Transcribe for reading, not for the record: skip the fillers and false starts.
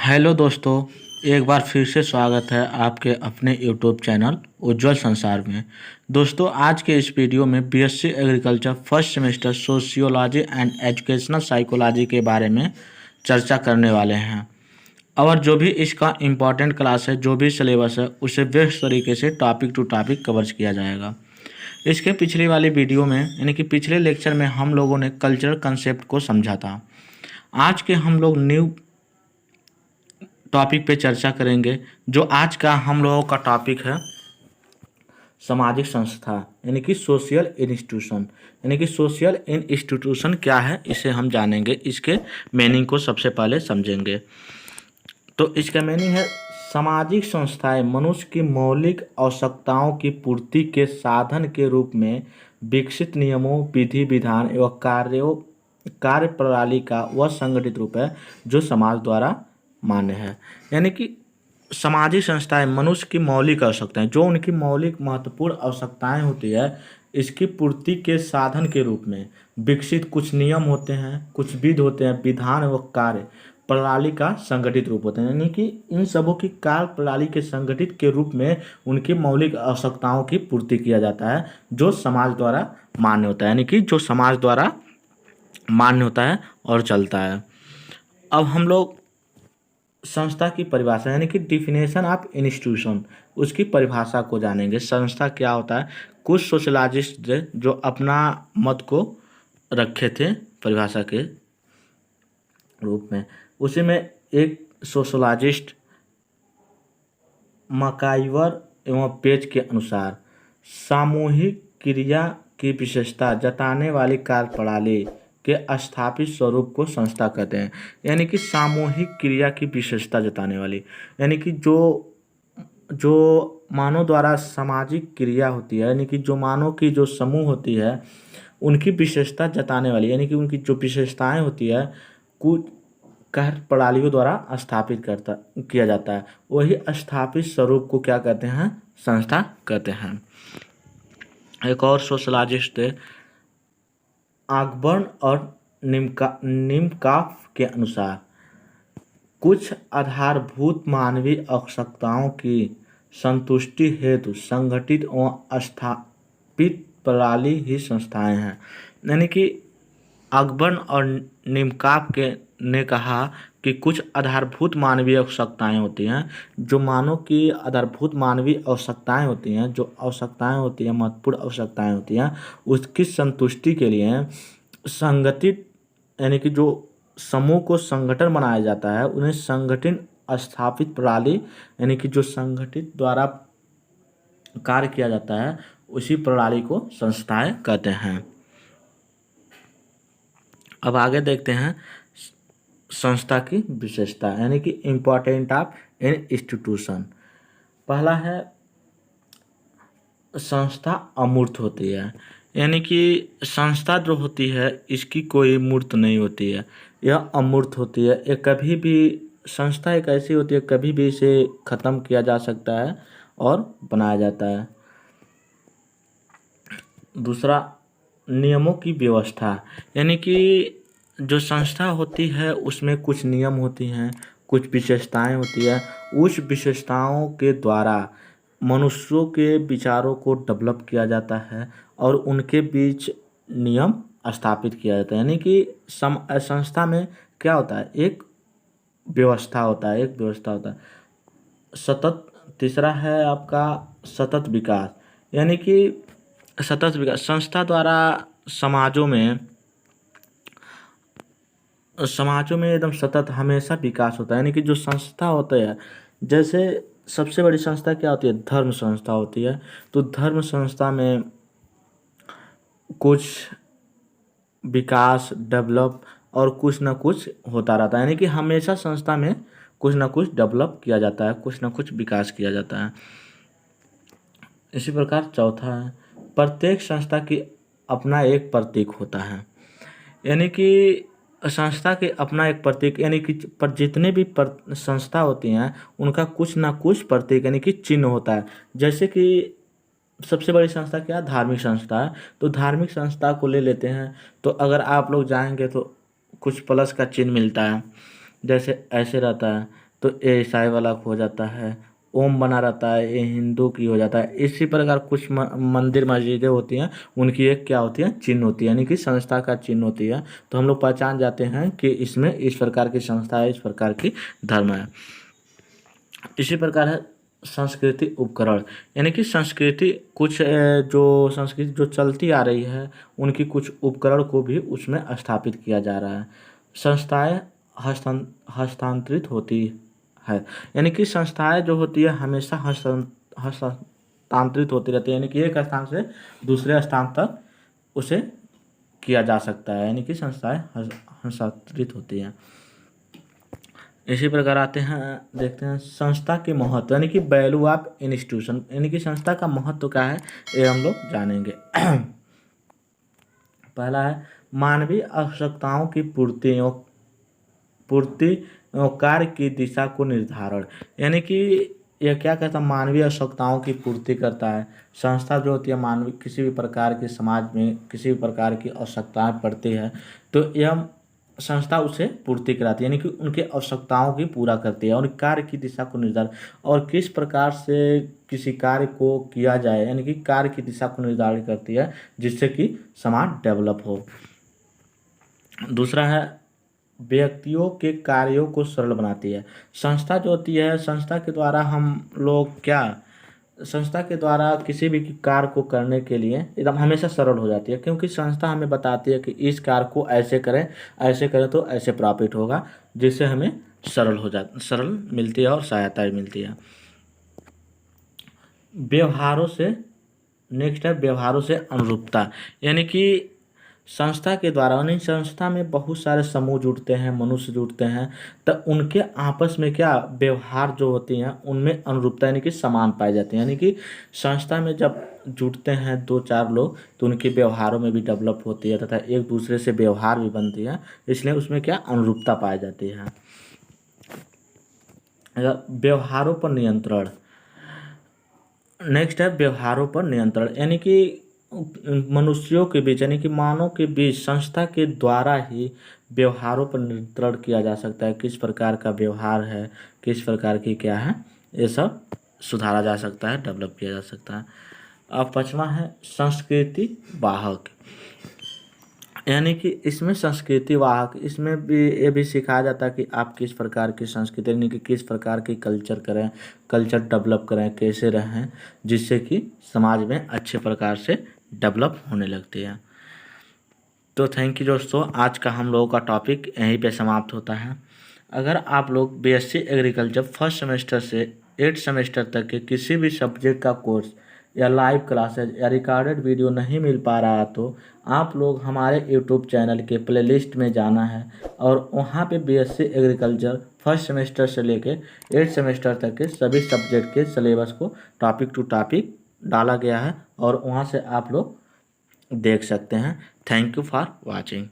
Hello दोस्तों, एक बार फिर से स्वागत है आपके अपने यूट्यूब चैनल उज्ज्वल संसार में। दोस्तों, आज के इस वीडियो में BSc agriculture first semester sociology and educational psychology के बारे में चर्चा करने वाले हैं। और जो भी इसका इम्पॉर्टेंट क्लास है, जो भी सिलेबस है, उसे बेस्ट तरीके से टॉपिक टू टॉपिक कवर किया जाएगा। इसके पिछली वाली वीडियो में यानी कि पिछले लेक्चर में हम लोगों ने कल्चरल कंसेप्ट को समझा था। आज के हम लोग न्यू टॉपिक पे चर्चा करेंगे। जो आज का हम लोगों का टॉपिक है सामाजिक संस्था यानी कि सोशल इंस्टीट्यूशन। यानी कि सोशल इंस्टीट्यूशन क्या है, इसे हम जानेंगे। इसके मीनिंग को सबसे पहले समझेंगे। तो इसका मीनिंग है सामाजिक संस्थाएं मनुष्य की मौलिक आवश्यकताओं की पूर्ति के साधन के रूप में विकसित नियमों, विधि विधान एवं कार्य प्रणाली का वह संगठित रूप है जो समाज द्वारा मान्य है। यानी कि सामाजिक संस्थाएं मनुष्य की मौलिक आवश्यकताएं, जो उनकी मौलिक महत्वपूर्ण आवश्यकताएं होती है, इसकी पूर्ति के साधन के रूप में विकसित कुछ नियम होते हैं, कुछ विध होते हैं, विधान व कार्य प्रणाली का संगठित रूप होते हैं। यानी कि इन सबों की कार्य प्रणाली के संगठित के रूप में उनकी मौलिक आवश्यकताओं की पूर्ति किया जाता है, जो समाज द्वारा मान्य होता है। यानी कि जो समाज द्वारा मान्य होता है और चलता है। अब हम लोग संस्था की परिभाषा यानी कि डिफिनेशन ऑफ इंस्टीट्यूशन, उसकी परिभाषा को जानेंगे। संस्था क्या होता है? कुछ सोशलॉजिस्ट थे जो अपना मत को रखे थे परिभाषा के रूप में। उसी में एक सोशलॉजिस्ट मकाइवर एवं पेज के अनुसार सामूहिक क्रिया की विशेषता जताने वाली कार्यप्रणाली के स्थापित स्वरूप को संस्था कहते हैं। यानी कि सामूहिक क्रिया की विशेषता जताने वाली, यानी कि जो मानव द्वारा सामाजिक क्रिया होती है, यानी कि जो मानव की जो समूह होती है उनकी विशेषता जताने वाली, यानी कि उनकी जो विशेषताएं होती है कुछ कार्य प्रणालियों द्वारा स्थापित किया जाता है, वही स्थापित स्वरूप को क्या कहते हैं? संस्था कहते हैं। एक और सोशलॉजिस्ट आगबर्न और निमकाफ के अनुसार कुछ आधारभूत मानवीय आवश्यकताओं की संतुष्टि हेतु संगठित एवं स्थापित प्रणाली ही संस्थाएं हैं। यानी कि आगबर्न और निमकाफ ने कहा कि कुछ आधारभूत मानवीय आवश्यकताएं होती हैं, जो मानव की आधारभूत मानवीय आवश्यकताएं होती हैं, जो आवश्यकताएं होती हैं, महत्वपूर्ण आवश्यकताएं होती हैं, उसकी संतुष्टि के लिए संगठित यानी कि जो समूह को संगठन बनाया जाता है, उन्हें संगठन स्थापित प्रणाली यानी कि जो संगठित द्वारा कार्य किया जाता है, उसी प्रणाली को संस्थाएं कहते हैं। अब आगे देखते हैं संस्था की विशेषता यानी कि इम्पोर्टेंट ऑफ एन इंस्टीट्यूशन। पहला है संस्था अमूर्त होती है। यानी कि संस्था जो होती है इसकी कोई मूर्त नहीं होती है, यह अमूर्त होती है। ये कभी भी संस्था एक ऐसी होती है, कभी भी इसे ख़त्म किया जा सकता है और बनाया जाता है। दूसरा, नियमों की व्यवस्था, यानी कि जो संस्था होती है उसमें कुछ नियम होती हैं, कुछ विशेषताएं होती है। उस विशेषताओं के द्वारा मनुष्यों के विचारों को डेवलप किया जाता है और उनके बीच नियम स्थापित किया जाता है। यानी कि संस्था में क्या होता है? एक व्यवस्था होता है, सतत। तीसरा है आपका सतत विकास, यानी कि सतत विकास संस्था द्वारा समाजों में एकदम सतत हमेशा विकास होता है। यानी कि जो संस्था होता है, जैसे सबसे बड़ी संस्था क्या होती है? धर्म संस्था होती है। तो धर्म संस्था में कुछ विकास, डेवलप और कुछ ना कुछ होता रहता है। यानी कि हमेशा संस्था में कुछ ना कुछ डेवलप किया जाता है, कुछ ना कुछ विकास किया जाता है। इसी प्रकार चौथा है प्रत्येक संस्था की अपना एक प्रतीक होता है। यानी कि संस्था के अपना एक प्रतीक, यानी कि पर जितने भी संस्था होती हैं उनका कुछ ना कुछ प्रतीक यानी कि चिन्ह होता है। जैसे कि सबसे बड़ी संस्था क्या है? धार्मिक संस्था है। तो धार्मिक संस्था को ले लेते हैं, तो अगर आप लोग जाएंगे तो कुछ प्लस का चिन्ह मिलता है, जैसे ऐसे रहता है। तो ए ईसाई वाला हो जाता है, ओम बना रहता है, ये हिंदू की हो जाता है। इसी प्रकार कुछ मंदिर मस्जिदें होती हैं, उनकी एक क्या होती है, चिन्ह होती है, यानी कि संस्था का चिन्ह होती है। तो हम लोग पहचान जाते हैं कि इसमें इस प्रकार की संस्था है, इस प्रकार की धर्म है। इसी प्रकार है संस्कृति उपकरण, यानी कि संस्कृति कुछ जो संस्कृति जो चलती आ रही है उनकी कुछ उपकरण को भी उसमें स्थापित किया जा रहा है। संस्थाएं हस्तांतरित होती है, यानी कि संस्थाएं जो होती है हमेशा हस्तांतरित होती रहती है, यानी कि एक स्थान से दूसरे स्थान तक उसे किया जा सकता है, यानी कि संस्थाएं हस्तांतरित होती हैं। इसी प्रकार आते हैं, देखते हैं संस्था के महत्व, यानी कि वैल्यू ऑफ इंस्टीट्यूशन, यानी कि संस्था का महत्व क्या है ये हम लोग जानेंगे। पहला है मानवीय आवश्यकताओं की पूर्ति और कार्य की दिशा को निर्धारण, यानी कि यह क्या कहता है, मानवीय आवश्यकताओं की पूर्ति करता है। संस्था जो होती है मानवीय किसी भी प्रकार के समाज में किसी भी प्रकार की आवश्यकताएं पड़ती है तो यह संस्था उसे पूर्ति कराती है, यानी कि उनके आवश्यकताओं की पूरा करती है। और कार्य की दिशा को निर्धारण, और किस प्रकार से किसी कार्य को किया जाए, यानी कि कार्य की दिशा को निर्धारित करती है जिससे कि समाज डेवलप हो। दूसरा है व्यक्तियों के कार्यों को सरल बनाती है। संस्था जो होती है, संस्था के द्वारा हम लोग क्या, संस्था के द्वारा किसी भी कार्य को करने के लिए एकदम हमेशा सरल हो जाती है, क्योंकि संस्था हमें बताती है कि इस कार्य को ऐसे करें तो ऐसे प्रॉफिट होगा, जिससे हमें सरल मिलती है और सहायता भी मिलती है। व्यवहारों से नेक्स्ट है व्यवहारों से अनुरूपता, यानी कि संस्था के द्वारा, यानी संस्था में बहुत सारे समूह जुड़ते हैं, मनुष्य जुड़ते हैं, तो उनके आपस में क्या व्यवहार जो होती हैं उनमें अनुरूपता यानी कि समान पाई जाती है। यानी कि संस्था में जब जुड़ते हैं 2-4 लोग तो उनके व्यवहारों में भी डेवलप होती है तथा एक दूसरे से व्यवहार भी बनती है, इसलिए उसमें क्या अनुरूपता पाई जाती है। व्यवहारों पर नियंत्रण, नेक्स्ट है व्यवहारों पर नियंत्रण, यानी कि मनुष्यों के बीच यानी कि मानव के बीच संस्था के द्वारा ही व्यवहारों पर नियंत्रण किया जा सकता है। किस प्रकार का व्यवहार है, किस प्रकार की क्या है, ये सब सुधारा जा सकता है, डेवलप किया जा सकता है। अब 5वां है संस्कृति वाहक, यानी कि इसमें संस्कृति वाहक, इसमें भी ये भी सिखाया जाता है कि आप किस प्रकार की संस्कृति यानी कि किस प्रकार की कल्चर डेवलप करें, कैसे रहें, जिससे कि समाज में अच्छे प्रकार से डेवलप होने लगती है। तो थैंक यू दोस्तों, आज का हम लोगों का टॉपिक यहीं पे समाप्त होता है। अगर आप लोग बीएससी एग्रीकल्चर फर्स्ट सेमेस्टर से 8th सेमेस्टर तक के किसी भी सब्जेक्ट का कोर्स या लाइव क्लासेज या रिकॉर्डेड वीडियो नहीं मिल पा रहा तो आप लोग हमारे यूट्यूब चैनल के प्लेलिस्ट में जाना है और वहाँ पे बीएससी एग्रीकल्चर फर्स्ट सेमेस्टर से लेके 8th सेमेस्टर तक के सभी सब्जेक्ट के सिलेबस को टॉपिक टू टॉपिक डाला गया है और वहाँ से आप लोग देख सकते हैं। Thank you for watching.